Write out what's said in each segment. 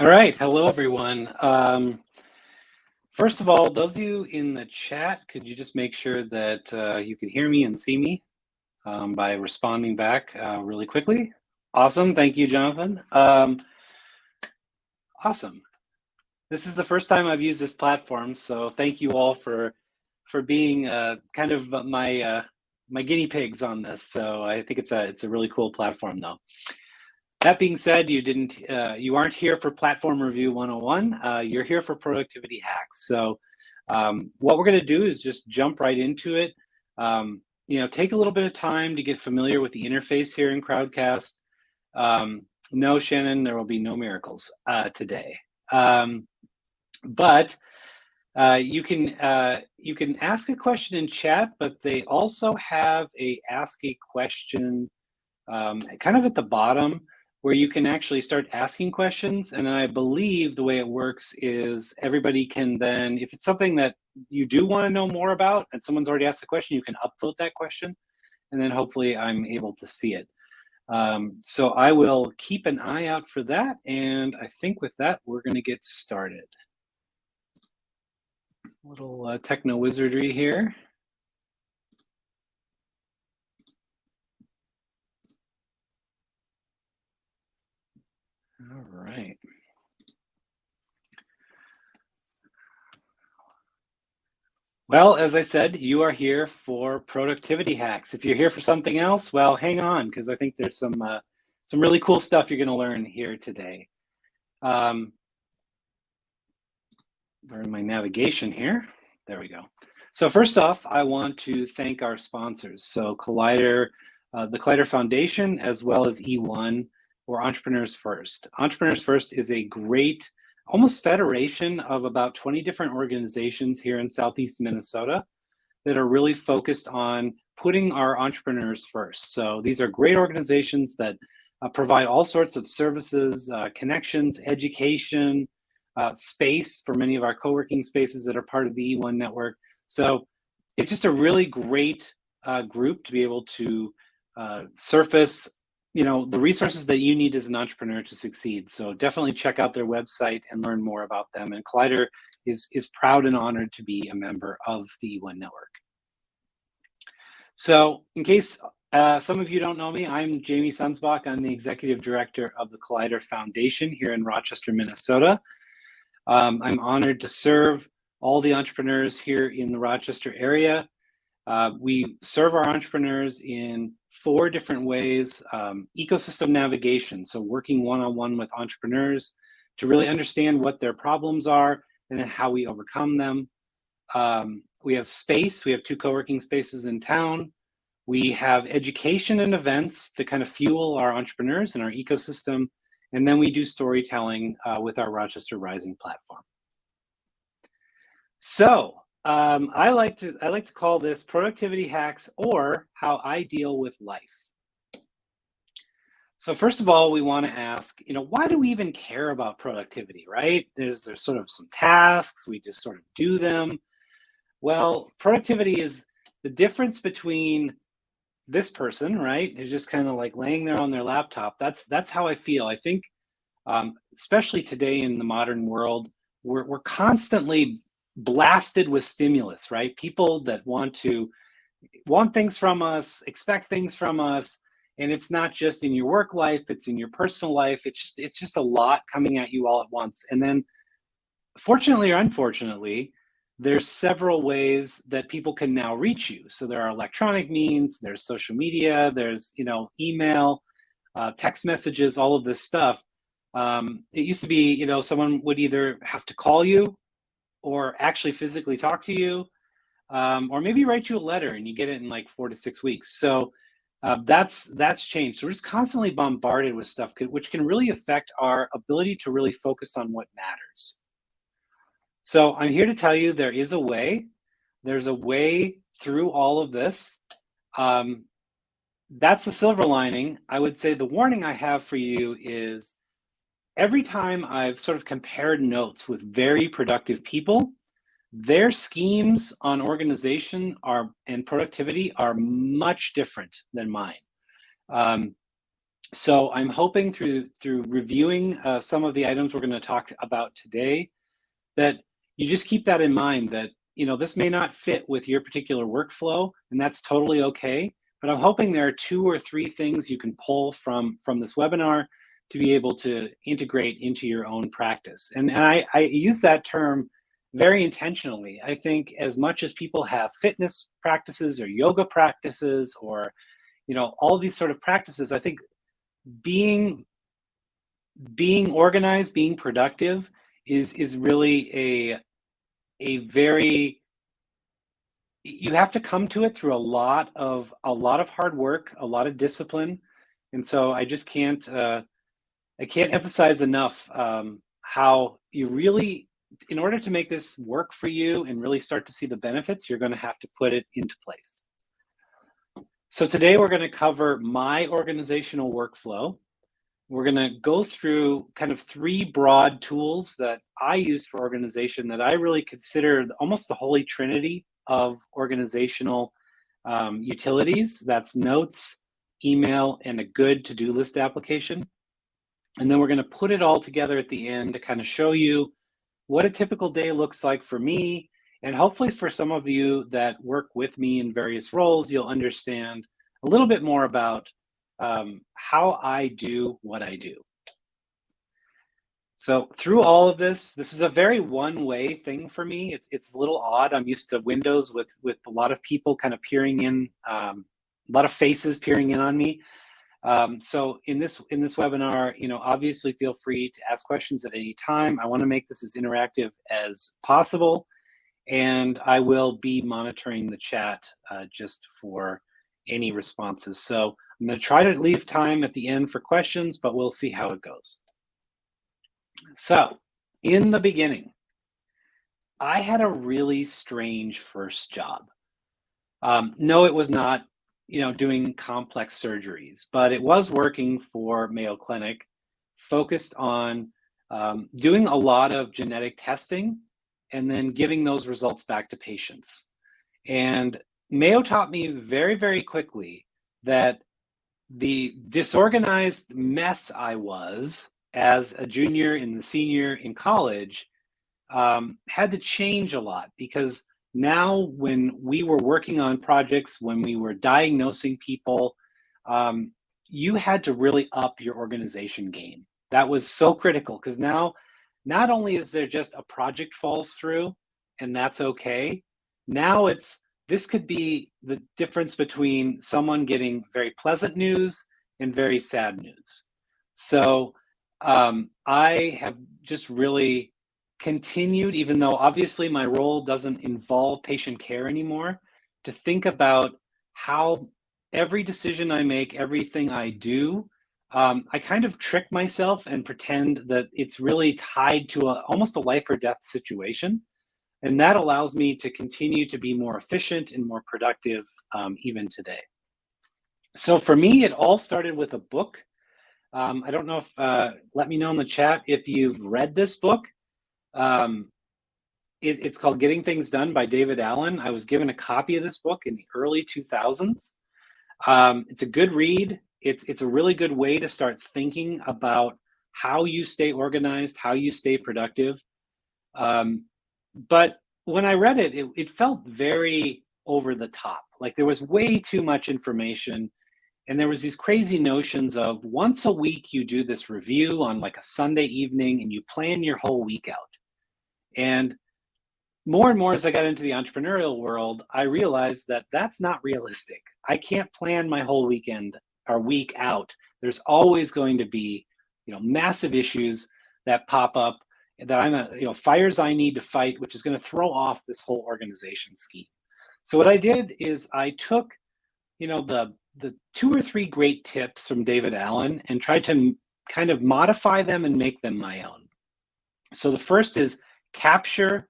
All right, hello everyone. First of all, those of you in the chat, could you just make sure that you can hear me and see me by responding back really quickly? Awesome, thank you, Jonathan. Awesome. This is the first time I've used this platform, so thank you all for being kind of my guinea pigs on this. So I think it's a really cool platform, though. That being said, you aren't here for Platform Review 101. You're here for productivity hacks. So what we're going to do is just jump right into it. Take a little bit of time to get familiar with the interface here in Crowdcast. No, Shannon, there will be no miracles today. But you can ask a question in chat, but they also have a ask a question kind of at the bottom, where you can actually start asking questions. And then I believe the way it works is everybody can then, if it's something that you do want to know more about and someone's already asked the question, you can upvote that question, and then hopefully I'm able to see it. So I will keep an eye out for that. And I think with that, we're going to get started. A little techno wizardry here. All right. Well, as I said, you are here for productivity hacks. If you're here for something else, well, hang on, because I think there's some really cool stuff you're going to learn here today. Learn my navigation here. There we go. So first off, I want to thank our sponsors. So Collider, the Collider Foundation, as well as E1, or Entrepreneurs First. Entrepreneurs First is a great, almost federation of about 20 different organizations here in Southeast Minnesota that are really focused on putting our entrepreneurs first. So these are great organizations that provide all sorts of services, connections, education, space for many of our co-working spaces that are part of the E1 network. So it's just a really great group to be able to surface the resources that you need as an entrepreneur to succeed. So definitely check out their website and learn more about them. And Collider is proud and honored to be a member of the E1 network. So in case some of you don't know me, I'm Jamie Sundsbak. I'm the executive director of the Collider Foundation here in Rochester, Minnesota. I'm honored to serve all the entrepreneurs here in the Rochester area. We serve our entrepreneurs in 4 different ways. Ecosystem navigation, so working one-on-one with entrepreneurs to really understand what their problems are and then how we overcome them. We have space. We have 2 co-working spaces in town. We have education and events to kind of fuel our entrepreneurs and our ecosystem. And then we do storytelling with our Rochester Rising platform. So I like to call this productivity hacks, or how I deal with life. So first of all, we want to ask, why do we even care about productivity, right? There's sort of some tasks, we just sort of do them. Well, productivity is the difference between this person, right, who's just kind of like laying there on their laptop. That's how I feel. I think, especially today in the modern world, we're constantly blasted with stimulus, right? People that want things from us, expect things from us, and it's not just in your work life, it's in your personal life. It's just a lot coming at you all at once. And then, fortunately or unfortunately, there's several ways that people can now reach you. So there are electronic means, there's social media, there's email, text messages, all of this stuff. It used to be, someone would either have to call you or actually physically talk to you, or maybe write you a letter and you get it in like 4 to 6 weeks. So that's changed. So we're just constantly bombarded with stuff, which can really affect our ability to really focus on what matters. So I'm here to tell you there is a way. There's a way through all of this. That's the silver lining. I would say the warning I have for you is, every time I've sort of compared notes with very productive people, their schemes on organization and productivity are much different than mine. So I'm hoping through reviewing some of the items we're going to talk about today, that you just keep that in mind, that this may not fit with your particular workflow, and that's totally okay. But I'm hoping there are 2 or 3 things you can pull from this webinar to be able to integrate into your own practice. And I use that term very intentionally. I think as much as people have fitness practices or yoga practices or all these sort of practices, I think being being organized, being productive is really a very, you have to come to it through a lot of hard work, a lot of discipline. And so I just can't emphasize enough how you really, in order to make this work for you and really start to see the benefits, you're going to have to put it into place. So today we're going to cover my organizational workflow. We're going to go through kind of 3 broad tools that I use for organization that I really consider almost the holy trinity of organizational utilities. That's notes, email, and a good to-do list application. And then we're going to put it all together at the end to kind of show you what a typical day looks like for me. And hopefully for some of you that work with me in various roles, you'll understand a little bit more about how I do what I do. So through all of this is a very one-way thing for me. It's a little odd. I'm used to windows with a lot of people kind of peering in, a lot of faces peering in on me. So in this webinar, obviously feel free to ask questions at any time. I want to make this as interactive as possible, and I will be monitoring the chat just for any responses. So I'm going to try to leave time at the end for questions, but we'll see how it goes. So in the beginning, I had a really strange first job. No, it was not, doing complex surgeries, but it was working for Mayo Clinic, focused on doing a lot of genetic testing and then giving those results back to patients. And Mayo taught me very, very quickly that the disorganized mess I was as a junior and the senior in college had to change a lot, because now when we were working on projects, when we were diagnosing people, you had to really up your organization game. That was so critical, because now not only is there just a project falls through and that's okay, now this could be the difference between someone getting very pleasant news and very sad news. So I have just really continued, even though obviously my role doesn't involve patient care anymore, to think about how every decision I make, everything I do, I kind of trick myself and pretend that it's really tied to almost a life or death situation. And that allows me to continue to be more efficient and more productive even today. So for me, it all started with a book. I don't know if, let me know in the chat if you've read this book. It's called Getting Things Done by David Allen. I was given a copy of this book in the early 2000s. It's a good read. It's a really good way to start thinking about how you stay organized, how you stay productive. But when I read it, it felt very over the top. Like there was way too much information. And there was these crazy notions of once a week, you do this review on like a Sunday evening and you plan your whole week out. And more as I got into the entrepreneurial world, I realized that that's not realistic. I can't plan my whole weekend or week out. There's always going to be, massive issues that pop up, that fires I need to fight, which is going to throw off this whole organization scheme. So what I did is I took, the 2 or 3 great tips from David Allen and tried to kind of modify them and make them my own. So the first is capture,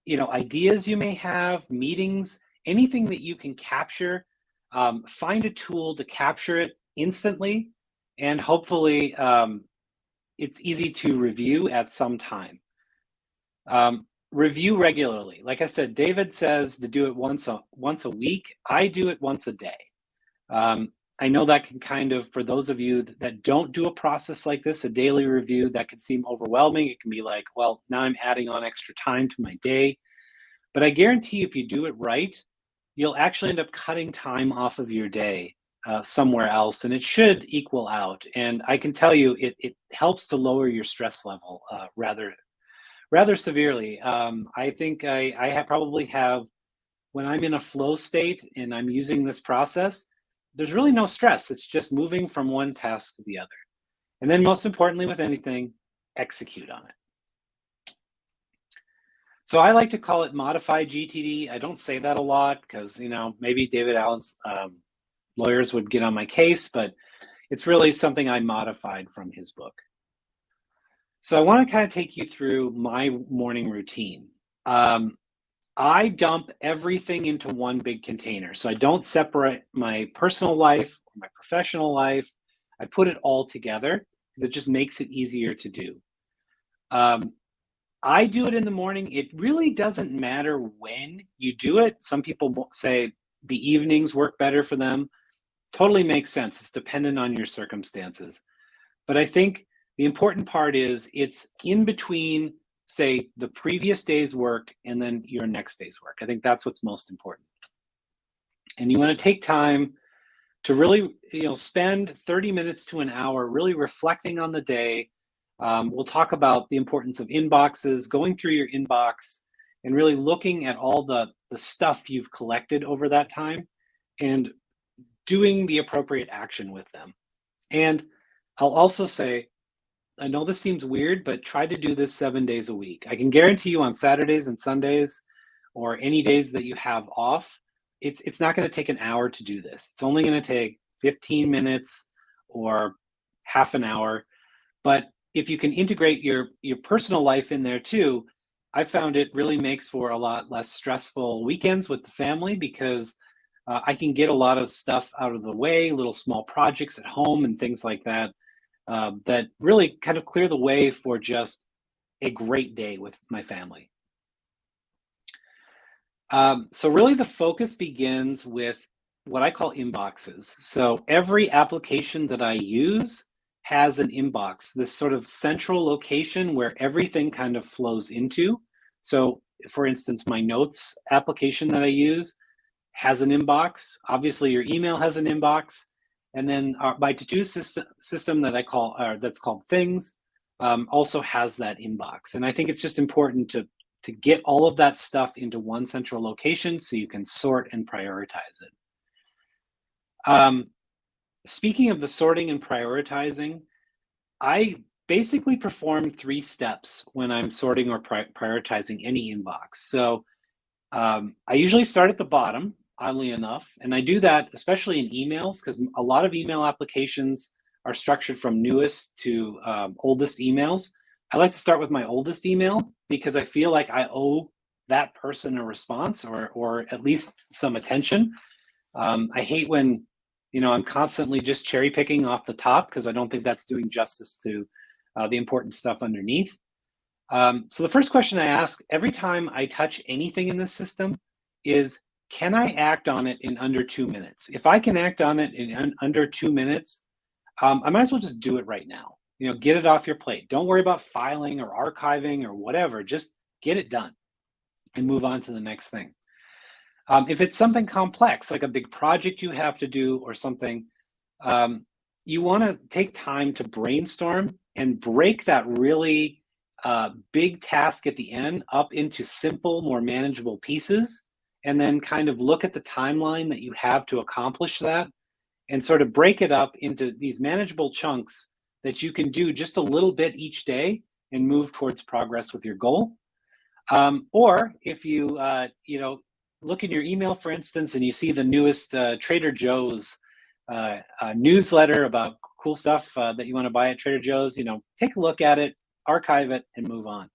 ideas you may have, meetings, anything that you can capture. Find a tool to capture it instantly, and hopefully it's easy to review at some time. Review regularly. Like I said, David says to do it once a week. I do it once a day. I know that can kind of, for those of you that don't do a process like this, a daily review, that can seem overwhelming. It can be like, well, now I'm adding on extra time to my day. But I guarantee if you do it right, you'll actually end up cutting time off of your day somewhere else, and it should equal out. And I can tell you, it helps to lower your stress level rather severely. I think probably have, when I'm in a flow state and I'm using this process, there's really no stress. It's just moving from one task to the other. And then most importantly with anything, execute on it. So I like to call it modified GTD. I don't say that a lot because, maybe David Allen's lawyers would get on my case, but it's really something I modified from his book. So I want to kind of take you through my morning routine. I dump everything into one big container. So I don't separate my personal life or my professional life. I put it all together because it just makes it easier to do. I do it in the morning. It really doesn't matter when you do it. Some people say the evenings work better for them. Totally makes sense. It's dependent on your circumstances. But I think the important part is it's in between, say, the previous day's work and then your next day's work. I think that's what's most important. And you want to take time to really, spend 30 minutes to an hour really reflecting on the day. We'll talk about the importance of inboxes, going through your inbox and really looking at all the stuff you've collected over that time and doing the appropriate action with them. And I'll also say, I know this seems weird, but try to do this 7 days a week. I can guarantee you on Saturdays and Sundays or any days that you have off, it's not going to take an hour to do this. It's only going to take 15 minutes or half an hour. But if you can integrate your personal life in there too, I found it really makes for a lot less stressful weekends with the family because I can get a lot of stuff out of the way, little small projects at home and things like that. That really kind of clear the way for just a great day with my family. So really the focus begins with what I call inboxes. So every application that I use has an inbox, this sort of central location where everything kind of flows into. So for instance, my notes application that I use has an inbox. Obviously your email has an inbox. And then my to-do system that I call, that's called Things, also has that inbox. And I think it's just important to get all of that stuff into one central location so you can sort and prioritize it. Speaking of the sorting and prioritizing, I basically perform 3 steps when I'm sorting or prioritizing any inbox. So I usually start at the bottom, oddly enough. And I do that especially in emails because a lot of email applications are structured from newest to oldest emails. I like to start with my oldest email because I feel like I owe that person a response or at least some attention. I hate when, I'm constantly just cherry picking off the top because I don't think that's doing justice to the important stuff underneath. So the first question I ask every time I touch anything in this system is, can I act on it in under 2 minutes? If I can act on it in under 2 minutes, I might as well just do it right now. Get it off your plate. Don't worry about filing or archiving or whatever. Just get it done and move on to the next thing. If it's something complex, like a big project you have to do or something, you want to take time to brainstorm and break that really big task at the end up into simple, more manageable pieces, and then kind of look at the timeline that you have to accomplish that and sort of break it up into these manageable chunks that you can do just a little bit each day and move towards progress with your goal. Or if you, look in your email, for instance, and you see the newest Trader Joe's newsletter about cool stuff that you want to buy at Trader Joe's, take a look at it, archive it, and move on.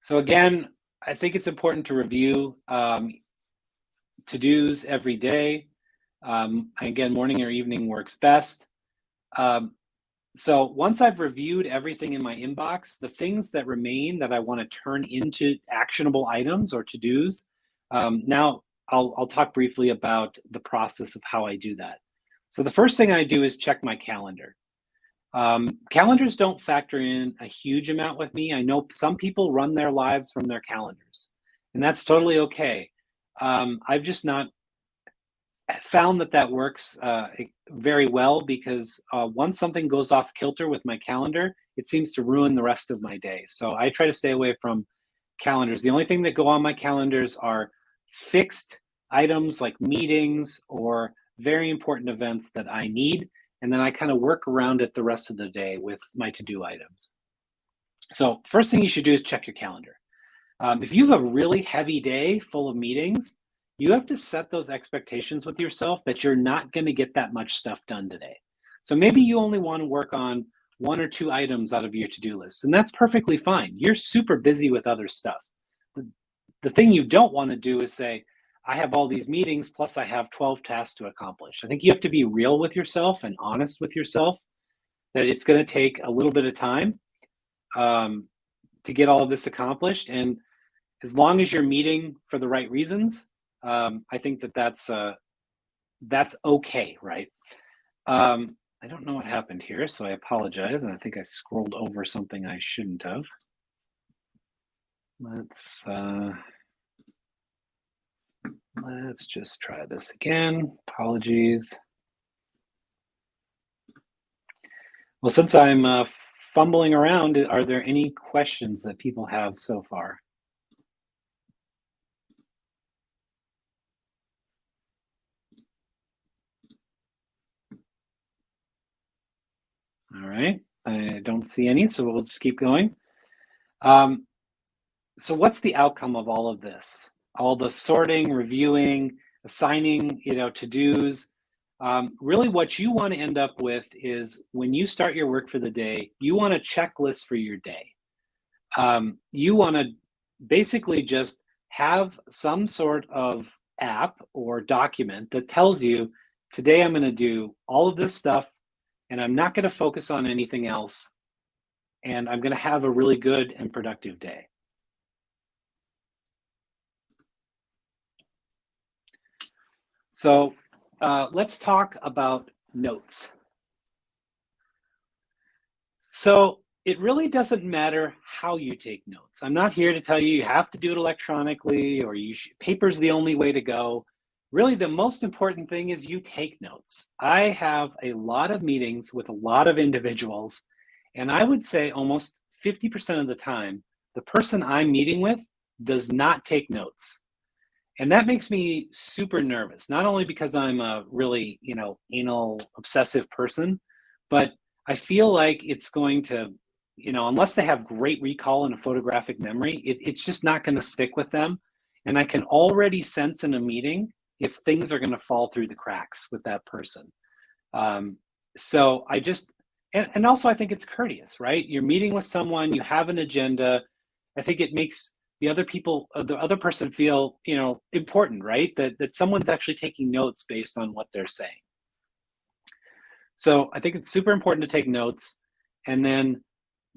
So again, I think it's important to review to-dos every day. Again, morning or evening works best. So once I've reviewed everything in my inbox, the things that remain that I want to turn into actionable items or to-dos, now I'll talk briefly about the process of how I do that. So the first thing I do is check my calendar. Calendars don't factor in a huge amount with me. I know some people run their lives from their calendars, and that's totally okay. I've just not found that that works very well because once something goes off kilter with my calendar, it seems to ruin the rest of my day. So I try to stay away from calendars. The only thing that go on my calendars are fixed items like meetings or very important events that I need. And then I kind of work around it the rest of the day with my to-do items. So first thing you should do is check your calendar. If you have a really heavy day full of meetings, you have to set those expectations with yourself that you're not going to get that much stuff done today. So maybe you only want to work on 1 or 2 items out of your to-do list, and that's perfectly fine. You're super busy with other stuff. The thing you don't want to do is say, I have all these meetings, plus I have 12 tasks to accomplish. I think you have to be real with yourself and honest with yourself that it's going to take a little bit of time to get all of this accomplished. And as long as you're meeting for the right reasons, I think that that's okay, right? I don't know what happened here, so I apologize. And I think I scrolled over something I shouldn't have. Let's just try this again. Apologies. Well, since I'm fumbling around, are there any questions that people have so far? All right, I don't see any, so we'll just keep going. So what's the outcome of all of this? All the sorting, reviewing, assigning, to-dos. Really what you want to end up with is when you start your work for the day, you want a checklist for your day. You want to basically just have some sort of app or document that tells you, today I'm going to do all of this stuff and I'm not going to focus on anything else. And I'm going to have a really good and productive day. So let's talk about notes. So it really doesn't matter how you take notes. I'm not here to tell you you have to do it electronically or paper's the only way to go. Really, the most important thing is you take notes. I have a lot of meetings with a lot of individuals, and I would say almost 50% of the time, the person I'm meeting with does not take notes. And that makes me super nervous, not only because I'm a really, anal obsessive person, but I feel like it's going to, unless they have great recall and a photographic memory, it's just not going to stick with them. And I can already sense in a meeting if things are going to fall through the cracks with that person. So I just, and also I think it's courteous, right? You're meeting with someone, you have an agenda. I think it makes the other person feel, important, right? That someone's actually taking notes based on what they're saying. So I think it's super important to take notes. And then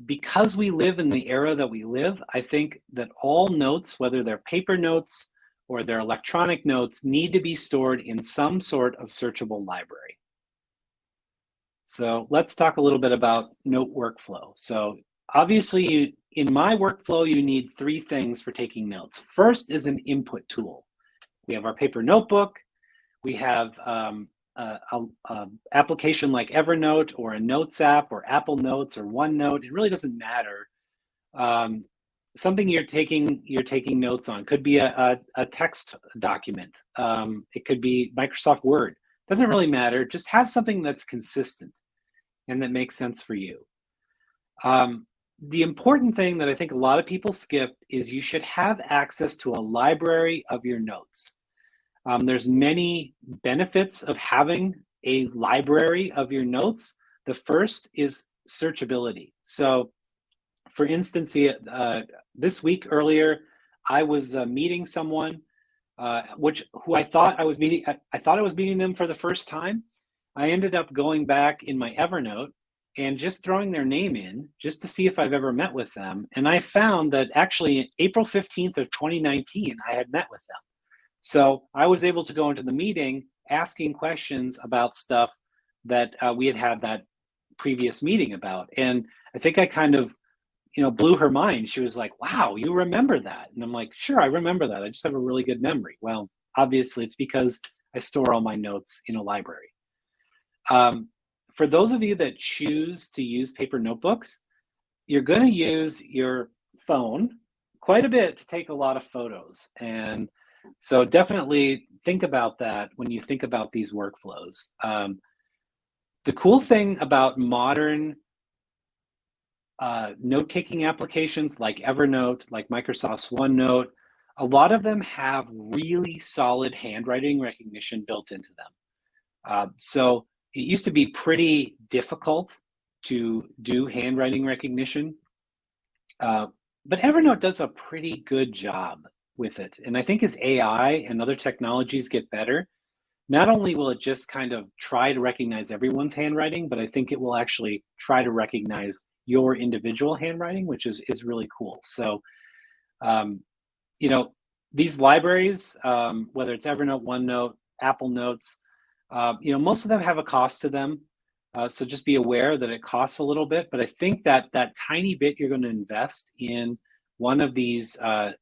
because we live in the era that we live, I think that all notes, whether they're paper notes or they're electronic notes, need to be stored in some sort of searchable library. So let's talk a little bit about note workflow. So obviously, in my workflow, you need 3 things for taking notes. First is an input tool. We have our paper notebook. We have an application like Evernote or a Notes app or Apple Notes or OneNote. It really doesn't matter. Something you're taking notes on could be a text document. It could be Microsoft Word. Doesn't really matter. Just have something that's consistent and that makes sense for you. The important thing that I think a lot of people skip is you should have access to a library of your notes. There's many benefits of having a library of your notes. The first is searchability. So for instance, this week earlier, I was meeting someone who I thought I was meeting. I thought I was meeting them for the first time. I ended up going back in my Evernote and just throwing their name in just to see if I've ever met with them. And I found that actually April 15th of 2019, I had met with them. So I was able to go into the meeting asking questions about stuff that we had that previous meeting about. And I think I kind of, blew her mind. She was like, wow, you remember that? And I'm like, sure, I remember that. I just have a really good memory. Well, obviously it's because I store all my notes in a library. Um, for those of you that choose to use paper notebooks, you're going to use your phone quite a bit to take a lot of photos. And so definitely think about that when you think about these workflows. The cool thing about modern note-taking applications like Evernote, like Microsoft's OneNote, a lot of them have really solid handwriting recognition built into them. So it used to be pretty difficult to do handwriting recognition, but Evernote does a pretty good job with it. And I think as AI and other technologies get better, not only will it just kind of try to recognize everyone's handwriting, but I think it will actually try to recognize your individual handwriting, which is really cool. So, um, these libraries, whether it's Evernote, OneNote, Apple Notes, most of them have a cost to them. So just be aware that it costs a little bit, but I think that that tiny bit you're going to invest in one of these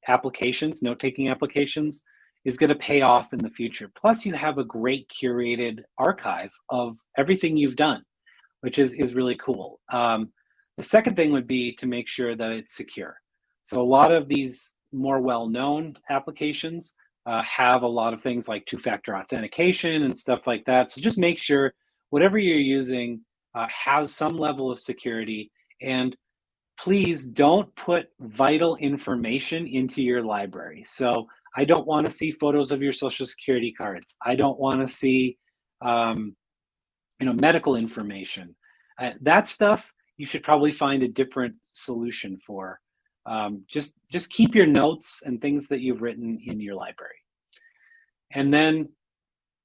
applications, note-taking applications, is going to pay off in the future. Plus, you have a great curated archive of everything you've done, which is really cool. The second thing would be to make sure that it's secure. So a lot of these more well-known applications have a lot of things like two-factor authentication and stuff like that. So just make sure whatever you're using has some level of security, and please don't put vital information into your library. So I don't want to see photos of your social security cards. I don't want to see, medical information. That stuff you should probably find a different solution for. Just keep your notes and things that you've written in your library. And then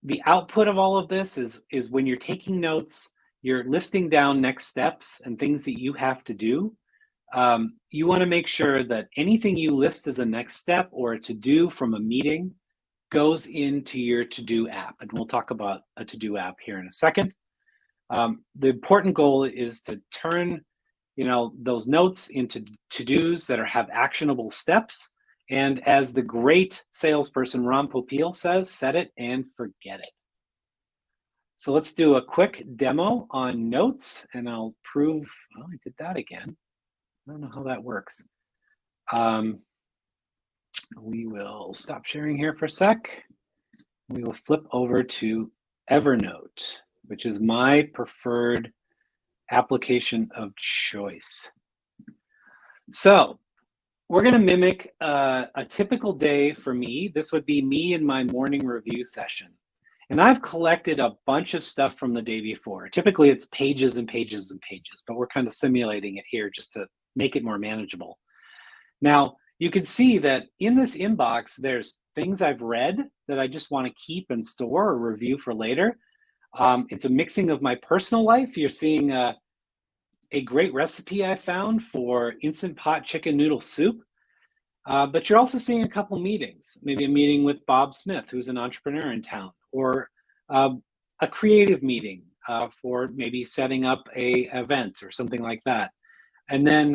the output of all of this is when you're taking notes, you're listing down next steps and things that you have to do. You want to make sure that anything you list as a next step or a to-do from a meeting goes into your to-do app. And we'll talk about a to-do app here in a second. The important goal is to turn, those notes into to-dos that have actionable steps. And as the great salesperson Ron Popeil says, set it and forget it. So let's do a quick demo on notes, and I'll prove, I did that again. I don't know how that works. We will stop sharing here for a sec. We will flip over to Evernote, which is my preferred application of choice. So we're going to mimic a typical day for me. This would be me in my morning review session. And I've collected a bunch of stuff from the day before. Typically it's pages and pages and pages, but we're kind of simulating it here just to make it more manageable. Now, you can see that in this inbox, there's things I've read that I just want to keep and store or review for later. It's a mixing of my personal life. You're seeing a great recipe I found for Instant Pot chicken noodle soup. But you're also seeing a couple meetings, maybe a meeting with Bob Smith, who's an entrepreneur in town, or a creative meeting for maybe setting up a event or something like that. And then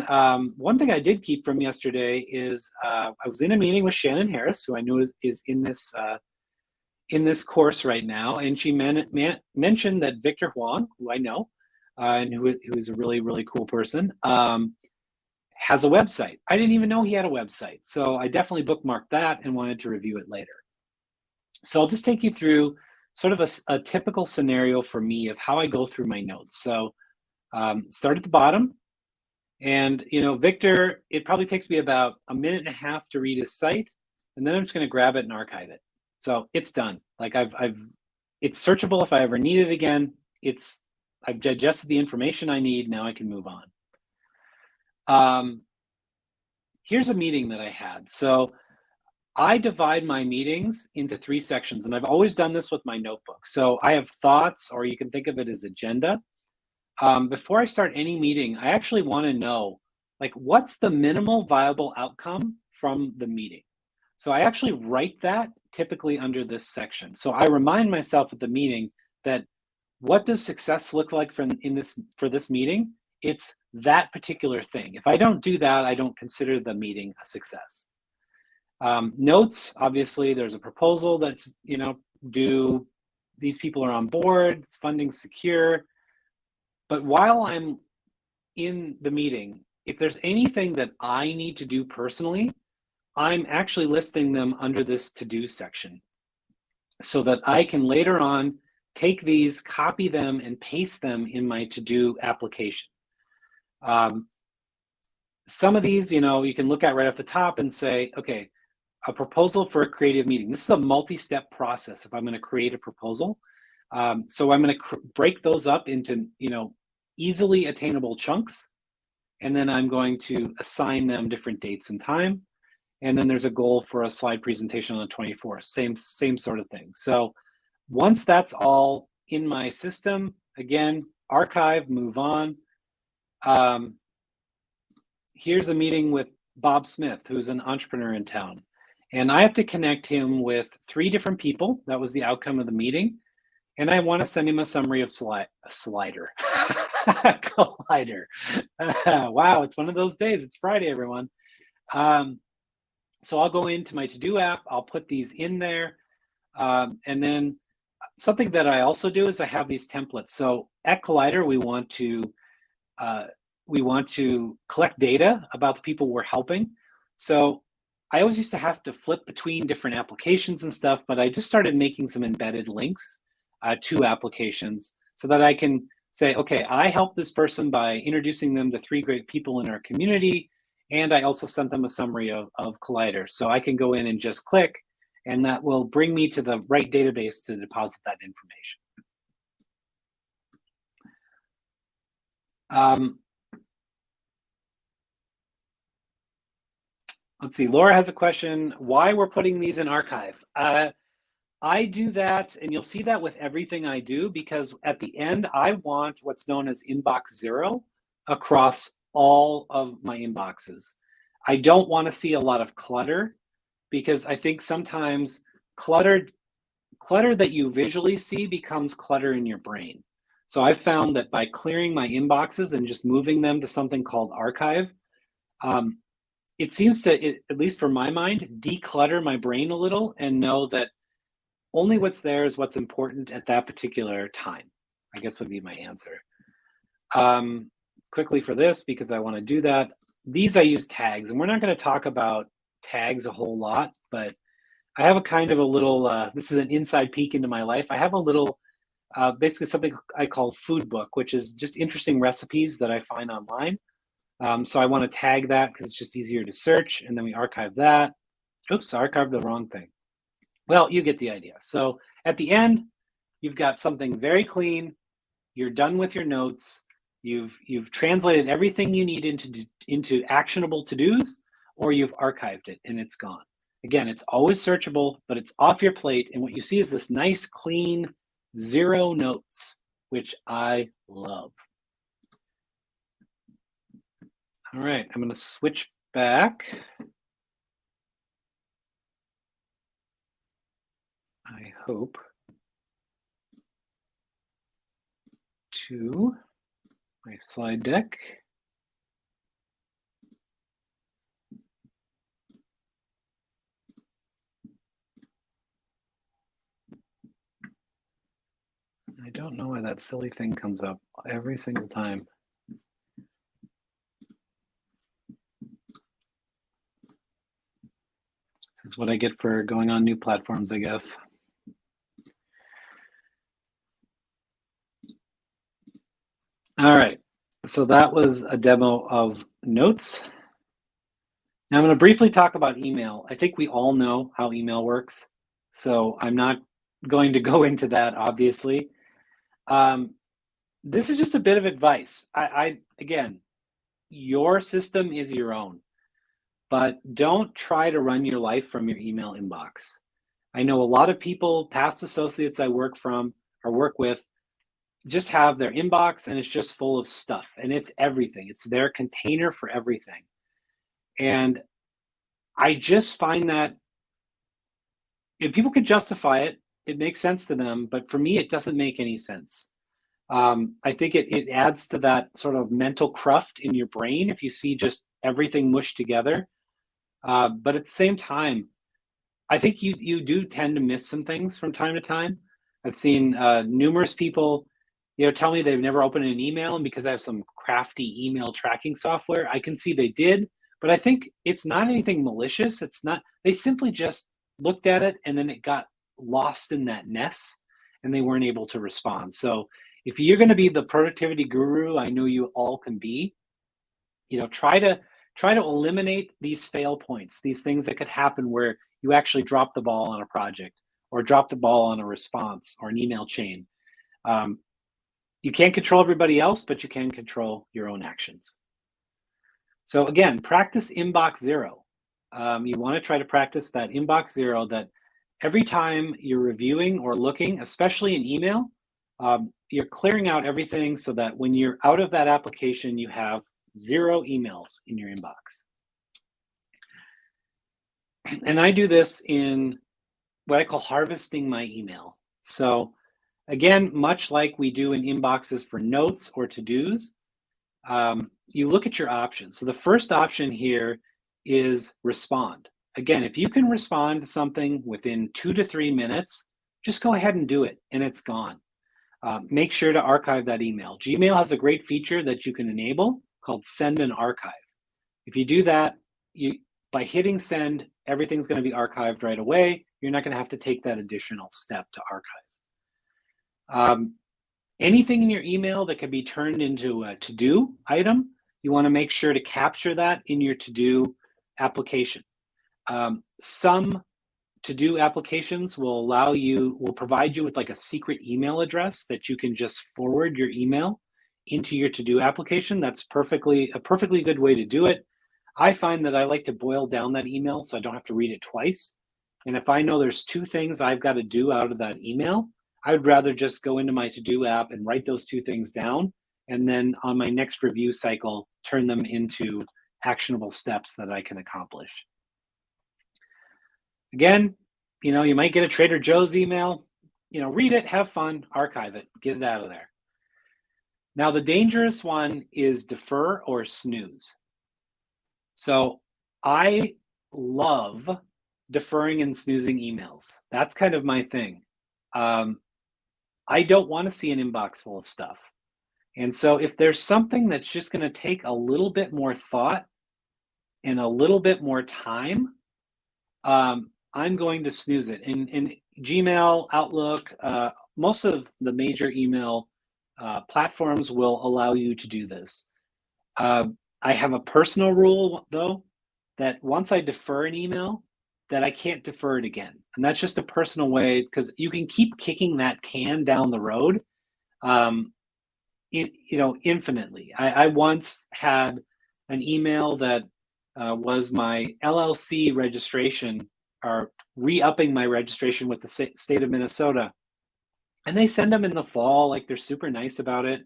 one thing I did keep from yesterday is I was in a meeting with Shannon Harris, who I know is in this course right now, and she mentioned that Victor Huang, who I know, and who is a really, really cool person, has a website. I didn't even know he had a website. So I definitely bookmarked that and wanted to review it later. So I'll just take you through sort of a typical scenario for me of how I go through my notes. So start at the bottom. And, Victor, it probably takes me about a minute and a half to read his site. And then I'm just going to grab it and archive it. So it's done. Like it's searchable if I ever need it again. I've digested the information I need. Now I can move on. Here's a meeting that I had. So I divide my meetings into 3 sections, and I've always done this with my notebook. So I have thoughts, or you can think of it as agenda. Before I start any meeting, I actually want to know, what's the minimal viable outcome from the meeting? So I actually write that typically under this section. So I remind myself at the meeting that what does success look like for this meeting? It's that particular thing. If I don't do that, I don't consider the meeting a success. Notes, obviously, there's a proposal that's, due. These people are on board, it's funding secure. But while I'm in the meeting, if there's anything that I need to do personally, I'm actually listing them under this to-do section so that I can later on take these, copy them, and paste them in my to-do application. Some of these, you can look at right off the top and say, okay, a proposal for a creative meeting. This is a multi-step process if I'm going to create a proposal. So I'm going to break those up into, easily attainable chunks. And then I'm going to assign them different dates and time. And then there's a goal for a slide presentation on the 24th, same sort of thing. So once that's all in my system, again, archive, move on. Here's a meeting with Bob Smith, who's an entrepreneur in town. And I have to connect him with 3 different people. That was the outcome of the meeting. And I want to send him a summary of Slider. Collider. Wow, it's one of those days. It's Friday, everyone. So I'll go into my to-do app. I'll put these in there. And then something that I also do is I have these templates. So at Collider, we want to collect data about the people we're helping. So I always used to have to flip between different applications and stuff, but I just started making some embedded links to applications so that I can say, okay, I helped this person by introducing them to 3 great people in our community, and I also sent them a summary of Collider. So I can go in and just click, and that will bring me to the right database to deposit that information. Let's see, Laura has a question, why we're putting these in archive. I do that, and you'll see that with everything I do, because at the end, I want what's known as inbox 0 across all of my inboxes. I don't want to see a lot of clutter, because I think sometimes clutter that you visually see becomes clutter in your brain. So I've found that by clearing my inboxes and just moving them to something called archive, it seems to, at least for my mind, declutter my brain a little and know that only what's there is what's important at that particular time, I guess would be my answer. Quickly for this, because I want to do that, these I use tags, and we're not going to talk about tags a whole lot, but I have a kind of a little, this is an inside peek into my life. I have a little, basically something I call food book, which is just interesting recipes that I find online. So I want to tag that because it's just easier to search, and then we archive that. Oops, I archived the wrong thing. Well, you get the idea. So at the end, you've got something very clean. You're done with your notes. You've translated everything you need into actionable to-dos, or you've archived it and it's gone. Again, it's always searchable, but it's off your plate. And what you see is this nice, clean 0 notes, which I love. All right, I'm going to switch back. I hope, to my slide deck. I don't know why that silly thing comes up every single time. This is what I get for going on new platforms, I guess. All right, so that was a demo of notes. Now I'm going to briefly talk about email. I think we all know how email works, so I'm not going to go into that, obviously. This is just a bit of advice. Again, your system is your own, but don't try to run your life from your email inbox. I know a lot of people, past associates I work with, just have their inbox and it's just full of stuff, and it's everything. It's their container for everything. And I just find that If people could justify it, it makes sense to them, but for me, it doesn't make any sense. I think it adds to that sort of mental cruft in your brain if you see just everything mushed together. But at the same time, I think you do tend to miss some things from time to time. I've seen numerous people, tell me they've never opened an email, and because I have some crafty email tracking software, I can see they did. But I think it's not anything malicious. It's not. They simply just looked at it and then it got lost in that mess, and they weren't able to respond. So if you're going to be the productivity guru, I know you all can be. Try to eliminate these fail points, these things that could happen where you actually drop the ball on a project or drop the ball on a response or an email chain. Um, you can't control everybody else, but you can control your own actions. So again, practice inbox zero. You want to try to practice that inbox zero, that every time you're reviewing or looking, especially in email, you're clearing out everything so that when you're out of that application, you have 0 emails in your inbox. And I do this in what I call harvesting my email. So again, much like we do in inboxes for notes or to-dos, you look at your options. So the first option here is respond. Again, if you can respond to something within 2 to 3 minutes, just go ahead and do it and it's gone. Make sure to archive that email. Gmail has a great feature that you can enable called send and archive. If you do that, by hitting send, everything's going to be archived right away. You're not going to have to take that additional step to archive. Anything in your email that can be turned into a to-do item, you want to make sure to capture that in your to-do application. Some to-do applications will provide you with like a secret email address that you can just forward your email into your to-do application. That's a perfectly good way to do it. I find that I like to boil down that email so I don't have to read it twice. And if I know there's 2 things I've got to do out of that email, I would rather just go into my to-do app and write those 2 things down, and then on my next review cycle, turn them into actionable steps that I can accomplish. Again, you might get a Trader Joe's email, read it, have fun, archive it, get it out of there. Now, the dangerous one is defer or snooze. So I love deferring and snoozing emails. That's kind of my thing. I don't want to see an inbox full of stuff. And so if there's something that's just going to take a little bit more thought and a little bit more time, I'm going to snooze it. In Gmail, Outlook, most of the major email platforms will allow you to do this. I have a personal rule, though, that once I defer an email, that I can't defer it again. And that's just a personal way, because you can keep kicking that can down the road, infinitely. I once had an email that was my LLC registration, or re-upping my registration with the state of Minnesota. And they send them in the fall, like they're super nice about it.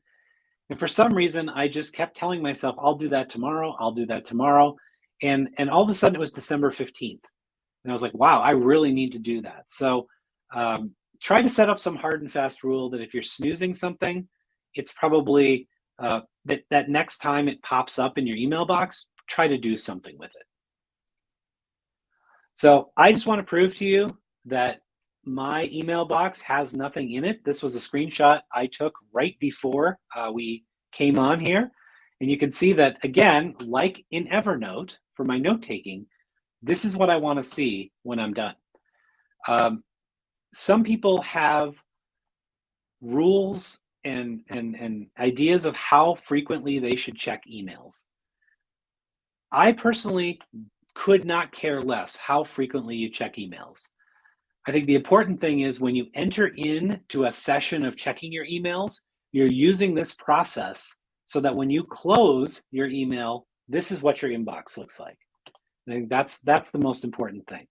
And for some reason, I just kept telling myself, I'll do that tomorrow. I'll do that tomorrow. And all of a sudden it was December 15th. And I was like, wow, I really need to do that. So try to set up some hard and fast rule that if you're snoozing something, it's probably that next time it pops up in your email box, try to do something with it. So I just want to prove to you that my email box has nothing in it. This was a screenshot I took right before we came on here. And you can see that, again, like in Evernote for my note-taking, this is what I want to see when I'm done. Some people have rules and ideas of how frequently they should check emails. I personally could not care less how frequently you check emails. I think the important thing is when you enter into a session of checking your emails, you're using this process so that when you close your email, this is what your inbox looks like. I think that's the most important thing.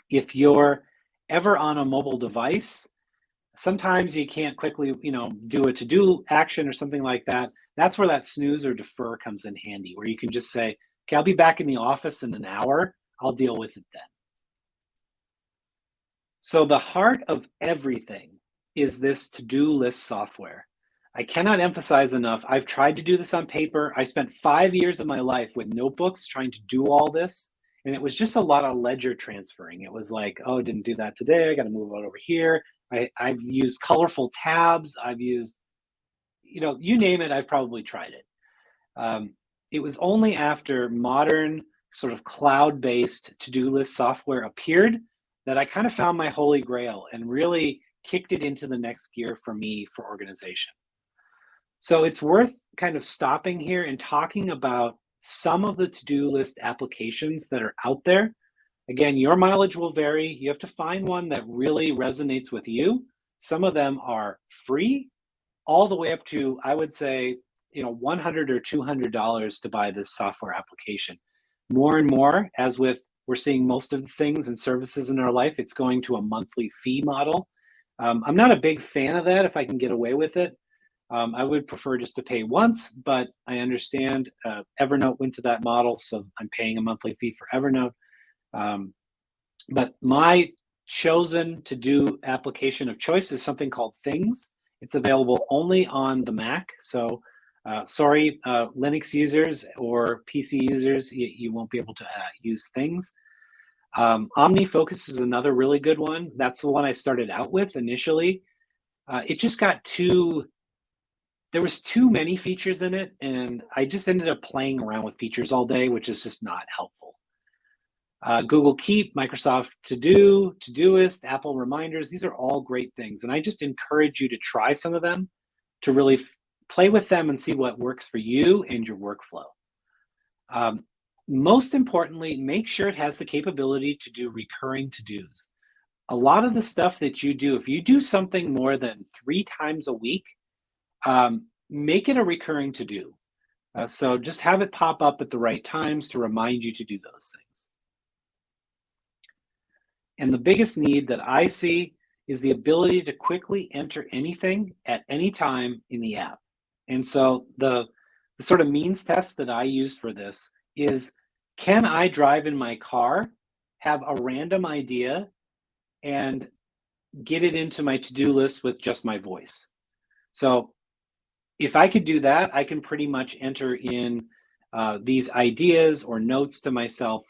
If you're ever on a mobile device, sometimes you can't quickly, do a to-do action or something like that. That's where that snooze or defer comes in handy, where you can just say, okay, I'll be back in the office in an hour. I'll deal with it then. So the heart of everything is this to-do list software. I cannot emphasize enough. I've tried to do this on paper. I spent 5 years of my life with notebooks trying to do all this. And it was just a lot of ledger transferring. It was like, oh, didn't do that today. I got to move it over here. I've used colorful tabs. I've used, you name it, I've probably tried it. It was only after modern sort of cloud-based to-do list software appeared that I kind of found my holy grail and really kicked it into the next gear for me for organization. So it's worth kind of stopping here and talking about some of the to-do list applications that are out there. Again, your mileage will vary. You have to find one that really resonates with you. Some of them are free, all the way up to, I would say, $100 or $200 to buy this software application. More and more, as with we're seeing most of the things and services in our life, it's going to a monthly fee model. I'm not a big fan of that if I can get away with it. I would prefer just to pay once, but I understand Evernote went to that model, so I'm paying a monthly fee for Evernote. But my chosen to-do application of choice is something called Things. It's available only on the Mac. So sorry, Linux users or PC users, you won't be able to use Things. OmniFocus is another really good one. That's the one I started out with initially. It just got there was too many features in it, and I just ended up playing around with features all day, which is just not helpful. Google Keep, Microsoft To-Do, Todoist, Apple Reminders, these are all great things. And I just encourage you to try some of them, to really play with them and see what works for you and your workflow. Most importantly, make sure it has the capability to do recurring to-dos. A lot of the stuff that you do, if you do something more than 3 times a week, make it a recurring to-do. So just have it pop up at the right times to remind you to do those things. And the biggest need that I see is the ability to quickly enter anything at any time in the app. And so the sort of means test that I use for this is, can I drive in my car, have a random idea, and get it into my to-do list with just my voice? So if I could do that, I can pretty much enter in these ideas or notes to myself,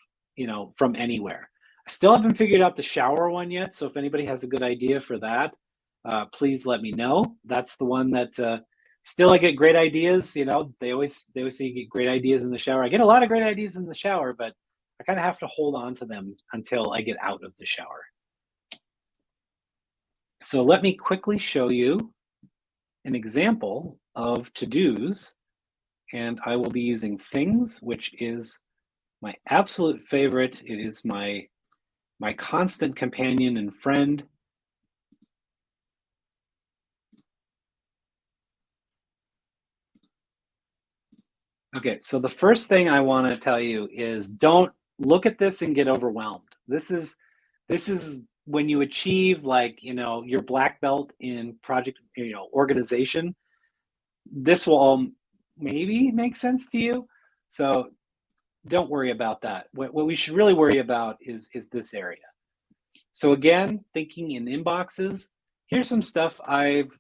from anywhere. I still haven't figured out the shower one yet, so if anybody has a good idea for that, please let me know. That's the one that still I get great ideas. They always say you get great ideas in the shower. I get a lot of great ideas in the shower, but I kind of have to hold on to them until I get out of the shower. So let me quickly show you an example of to-dos, and I will be using Things, which is my absolute favorite. It is my constant companion and friend. Okay, so the first thing I want to tell you is, don't look at this and get overwhelmed. This is when you achieve, your black belt in project, organization. This will all maybe make sense to you. So don't worry about that. What we should really worry about is this area. So again, thinking in inboxes, here's some stuff I've,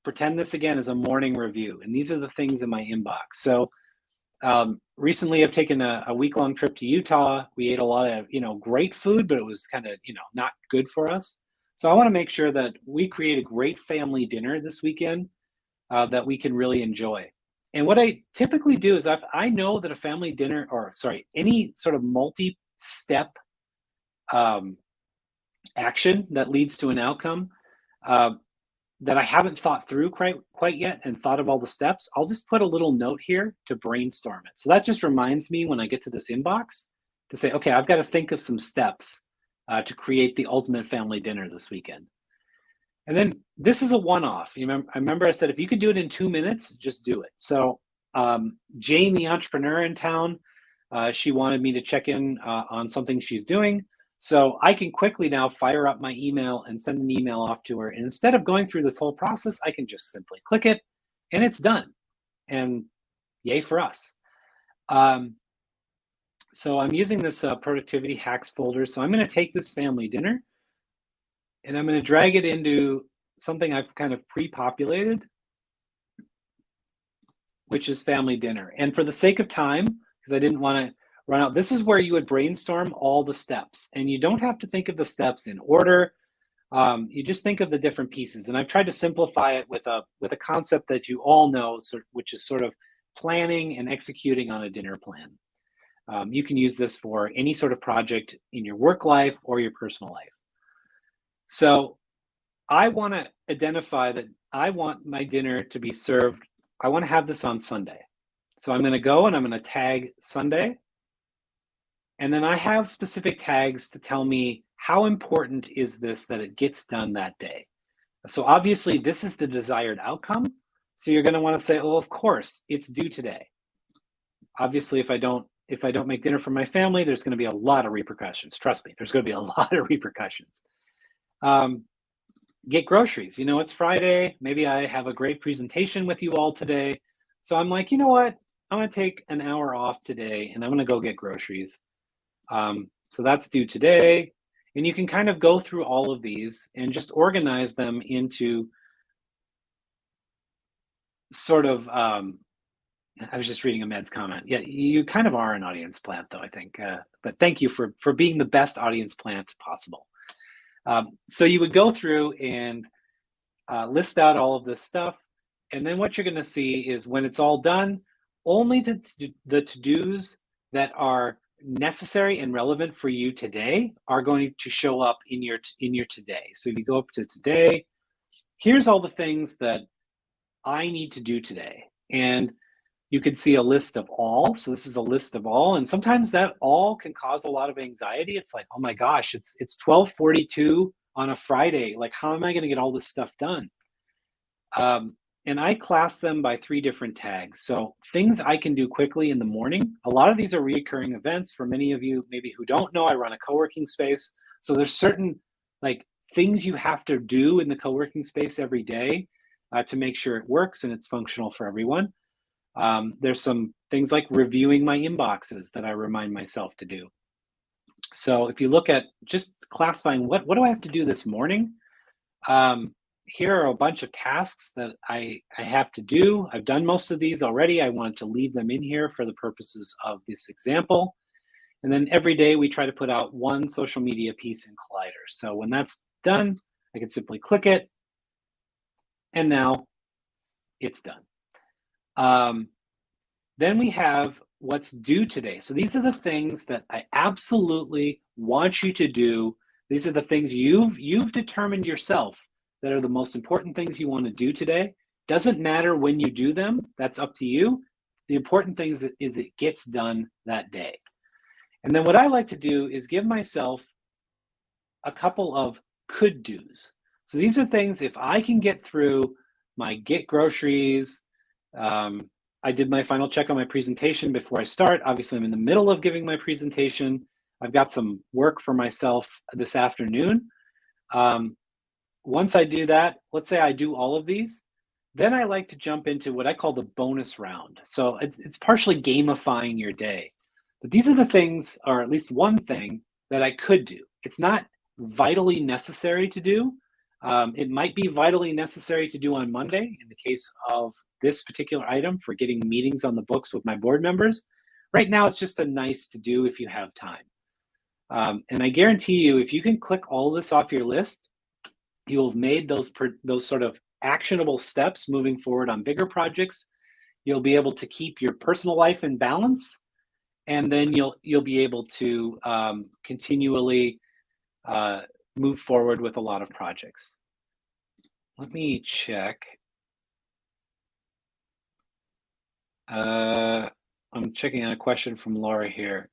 pretend this again as a morning review. And these are the things in my inbox. So recently I've taken a week-long trip to Utah. We ate a lot of, great food, but it was kind of, not good for us. So I want to make sure that we create a great family dinner this weekend that we can really enjoy. And what I typically do is I know that a family dinner, any sort of multi-step action that leads to an outcome that I haven't thought through quite yet and thought of all the steps, I'll just put a little note here to brainstorm it. So that just reminds me when I get to this inbox to say, okay, I've got to think of some steps to create the ultimate family dinner this weekend. And then this is a one-off. I remember I said, if you could do it in 2 minutes, just do it. So Jane, the entrepreneur in town, she wanted me to check in on something she's doing. So I can quickly now fire up my email and send an email off to her. And instead of going through this whole process, I can just simply click it and it's done. And yay for us. So I'm using this productivity hacks folder. So I'm going to take this family dinner. And I'm going to drag it into something I've kind of pre-populated, which is family dinner. And for the sake of time, because I didn't want to run out, this is where you would brainstorm all the steps. And you don't have to think of the steps in order. You just think of the different pieces. And I've tried to simplify it with a concept that you all know, which is sort of planning and executing on a dinner plan. You can use this for any sort of project in your work life or your personal life. So I want to identify that I want my dinner to be served. I want to have this on Sunday. So I'm going to go and I'm going to tag Sunday. And then I have specific tags to tell me how important is this that it gets done that day. So obviously this is the desired outcome. So you're going to want to say, oh, of course, it's due today. Obviously, if I don't make dinner for my family, there's going to be a lot of repercussions. Trust me, there's going to be a lot of repercussions. Get groceries. You know, it's Friday. Maybe I have a great presentation with you all today. So I'm like, you know what? I'm going to take an hour off today and I'm going to go get groceries. So that's due today. And you can kind of go through all of these and just organize them into sort of, I was just reading Ahmed's comment. Yeah, you kind of are an audience plant though, I think. But thank you for being the best audience plant possible. So you would go through and list out all of this stuff. And then what you're going to see is when it's all done, only the to-dos that are necessary and relevant for you today are going to show up in your today. So if you go up to today, here's all the things that I need to do today. And you can see a list of all. So this is a list of all. And sometimes that all can cause a lot of anxiety. It's like, oh my gosh, it's 12:42 on a Friday. Like, how am I going to get all this stuff done? And I class them by 3 different tags. So things I can do quickly in the morning. A lot of these are recurring events. For many of you, maybe who don't know, I run a co-working space. So there's certain like things you have to do in the co-working space every day to make sure it works and it's functional for everyone. There's some things like reviewing my inboxes that I remind myself to do. So if you look at just classifying what do I have to do this morning? Here are a bunch of tasks that I have to do. I've done most of these already. I wanted to leave them in here for the purposes of this example. And then every day we try to put out one social media piece in Collider. So when that's done, I can simply click it. And now it's done. Then we have what's due today. So these are the things that I absolutely want you to do. These are the things you've determined yourself that are the most important things you want to do today. Doesn't matter when you do them, that's up to you. The important thing is it gets done that day. And then what I like to do is give myself a couple of could do's. So these are things, if I can get through my get groceries, I did my final check on my presentation before I start. Obviously, I'm in the middle of giving my presentation. I've got some work for myself this afternoon. Once I do that, let's say I do all of these, then I like to jump into what I call the bonus round. So it's partially gamifying your day. But these are the things, or at least one thing, that I could do. It's not vitally necessary to do. It might be vitally necessary to do on Monday in the case of this particular item for getting meetings on the books with my board members. Right now, it's just a nice to do if you have time. And I guarantee you, if you can click all this off your list, you'll have made those sort of actionable steps moving forward on bigger projects. You'll be able to keep your personal life in balance, and then you'll be able to continually move forward with a lot of projects. Let me check. I'm checking on a question from Laura here.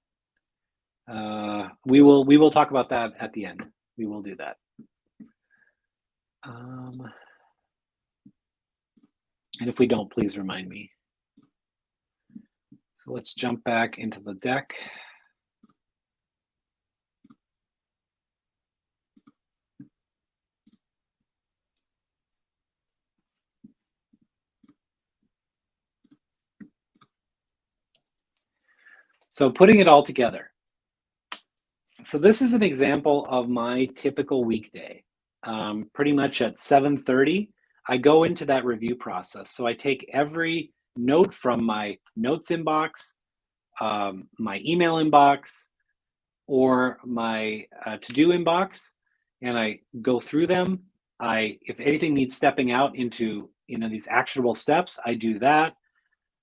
We will talk about that at the end. We will do that. And if we don't, please remind me. So let's jump back into the deck. So putting it all together. So this is an example of my typical weekday. pretty much at 7:30, I go into that review process. So I take every note from my notes inbox, my email inbox, or my to-do inbox, and I go through them. If anything needs stepping out into these actionable steps, I do that.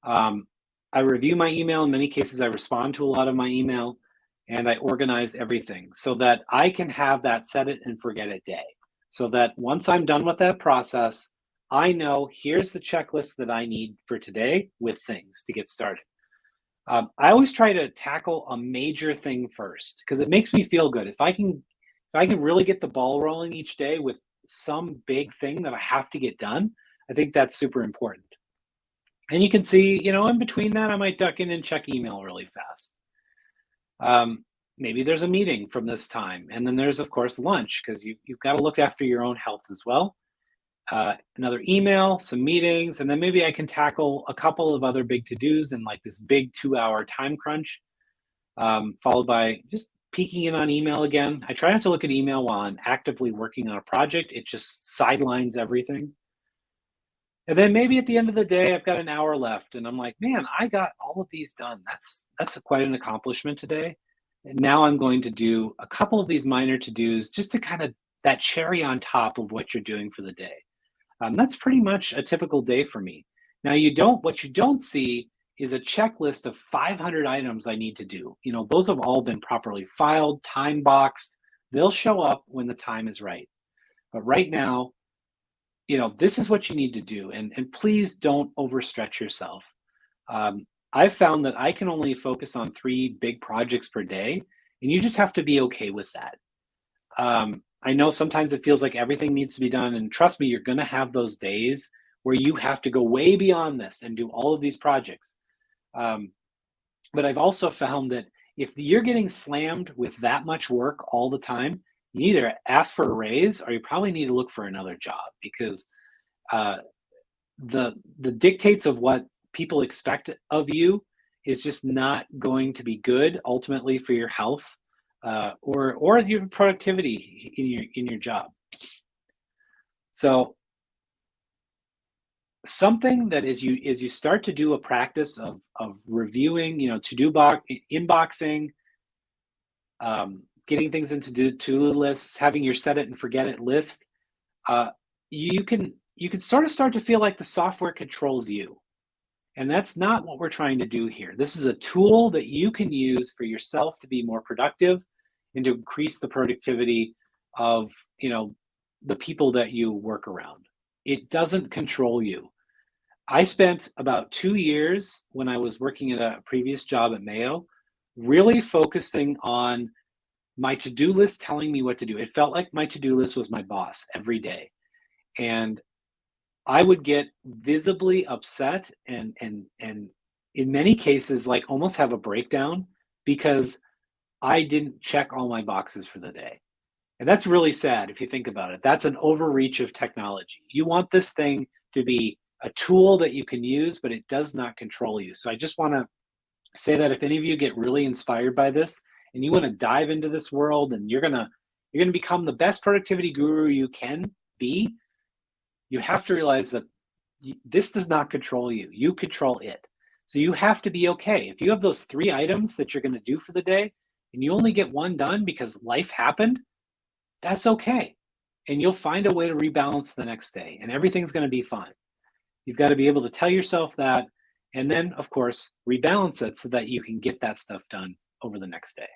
Um, I review my email. In many cases, I respond to a lot of my email, and I organize everything so that I can have that set it and forget it day. So that once I'm done with that process, I know here's the checklist that I need for today with things to get started. I always try to tackle a major thing first because it makes me feel good. If I can really get the ball rolling each day with some big thing that I have to get done, I think that's super important. And you can see, in between that, I might duck in and check email really fast. Maybe there's a meeting from this time, and then there's of course lunch because you've got to look after your own health as well. Another email, some meetings, and then maybe I can tackle a couple of other big to-dos in like this big 2-hour time crunch, followed by just peeking in on email again. I try not to look at email while I'm actively working on a project. It just sidelines everything. And then maybe at the end of the day, I've got an hour left, and I'm like, man, I got all of these done. That's quite an accomplishment today. And now I'm going to do a couple of these minor to-dos just to kind of that cherry on top of what you're doing for the day. That's pretty much a typical day for me. Now, what you don't see is a checklist of 500 items I need to do. Those have all been properly filed, time boxed. They'll show up when the time is right. But right now, this is what you need to do. And please don't overstretch yourself. I've found that I can only focus on 3 big projects per day, and you just have to be okay with that. I know sometimes it feels like everything needs to be done, and trust me, you're going to have those days where you have to go way beyond this and do all of these projects. Um, but I've also found that if you're getting slammed with that much work all the time, you either ask for a raise or you probably need to look for another job because uh, the dictates of what people expect of you is just not going to be good ultimately for your health or your productivity in your job. So something that as you start to do a practice of reviewing, to-do box inboxing, getting things into to-do lists, having your set it and forget it list, uh, you can start to feel like the software controls you. And that's not what we're trying to do here. This is a tool that you can use for yourself to be more productive and to increase the productivity of, the people that you work around. It doesn't control you. I spent about 2 years when I was working at a previous job at Mayo, really focusing on my to-do list telling me what to do. It felt like my to-do list was my boss every day. And I would get visibly upset and in many cases like almost have a breakdown because I didn't check all my boxes for the day. And that's really sad if you think about it. That's an overreach of technology. You want this thing to be a tool that you can use, but it does not control you. So I just want to say that if any of you get really inspired by this and you want to dive into this world and you're going to become the best productivity guru you can be, you have to realize that this does not control you. You control it. So you have to be okay. If you have those 3 items that you're going to do for the day and you only get one done because life happened, that's okay. And you'll find a way to rebalance the next day and everything's going to be fine. You've got to be able to tell yourself that and then, of course, rebalance it so that you can get that stuff done over the next day.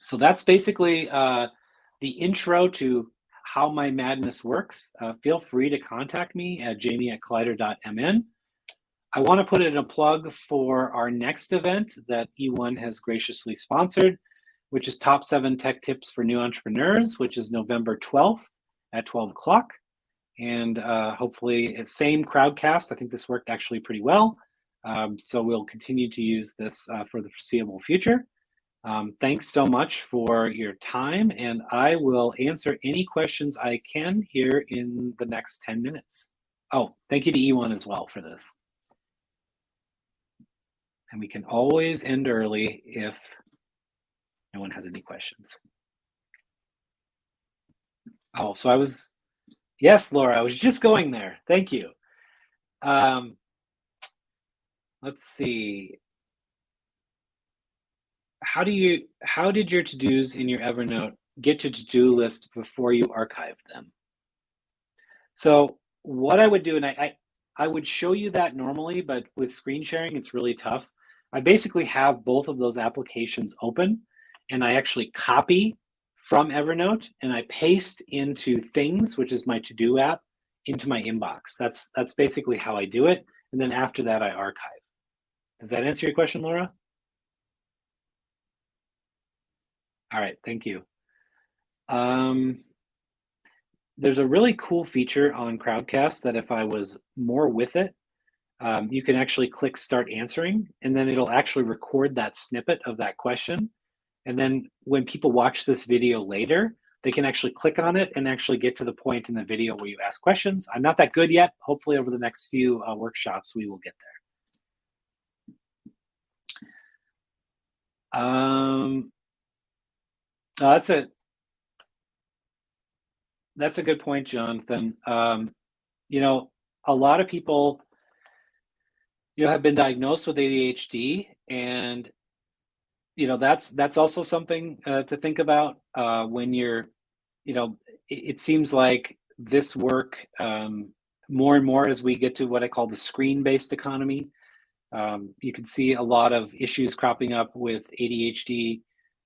So that's basically the intro to how my madness works. Feel free to contact me at jamie@collider.mn. I want to put in a plug for our next event that E1 has graciously sponsored, which is Top 7 Tech Tips for New Entrepreneurs, which is November 12th at 12 o'clock. And hopefully, same crowdcast. I think this worked actually pretty well. So we'll continue to use this for the foreseeable future. Thanks so much for your time, and I will answer any questions I can here in the next 10 minutes. Oh, thank you to E1 as well for this. And we can always end early if no one has any questions. Oh, so yes, Laura, I was just going there. Thank you. Um, let's see. How did your to-dos in your Evernote get to to-do list before you archived them? So what I would do, and I would show you that normally, but with screen sharing, it's really tough. I basically have both of those applications open, and I actually copy from Evernote and I paste into Things, which is my to-do app, into my inbox. That's basically how I do it. And then after that, I archive. Does that answer your question, Laura? All right, thank you. Um, there's a really cool feature on Crowdcast that if I was more with it, you can actually click start answering, and then it'll actually record that snippet of that question. And then when people watch this video later, they can actually click on it and actually get to the point in the video where you ask questions. I'm not that good yet. Hopefully over the next few workshops, we will get there. That's a good point, Jonathan. You know, a lot of people, have been diagnosed with ADHD, and that's also something to think about when you're, it seems like this work, more and more as we get to what I call the screen-based economy. You can see a lot of issues cropping up with ADHD,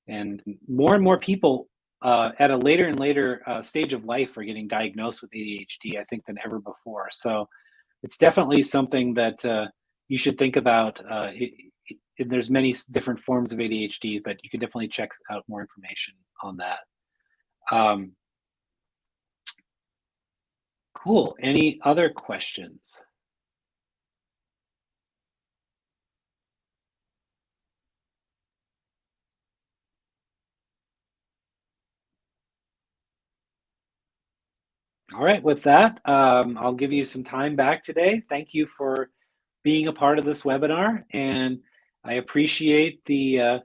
and more people at a later and later stage of life are getting diagnosed with ADHD, I think, than ever before. So it's definitely something that you should think about. There's many different forms of ADHD, but you can definitely check out more information on that. Um, cool. Any other questions? All right, with that, I'll give you some time back today. Thank you for being a part of this webinar, and I appreciate the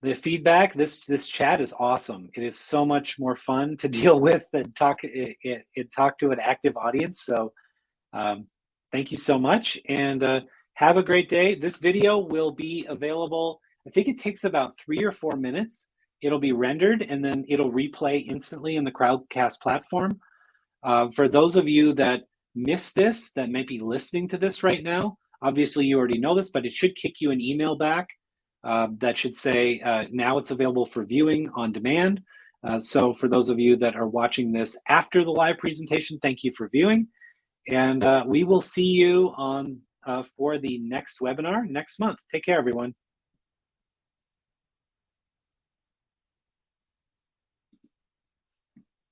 feedback. This chat is awesome. It is so much more fun to deal with and talk to an active audience. So thank you so much, and have a great day. This video will be available. I think it takes about 3 or 4 minutes. It'll be rendered, and then it'll replay instantly in the Crowdcast platform. For those of you that missed this, that might be listening to this right now, obviously you already know this, but it should kick you an email back that should say now it's available for viewing on demand. So for those of you that are watching this after the live presentation, thank you for viewing. And we will see you on for the next webinar next month. Take care, everyone.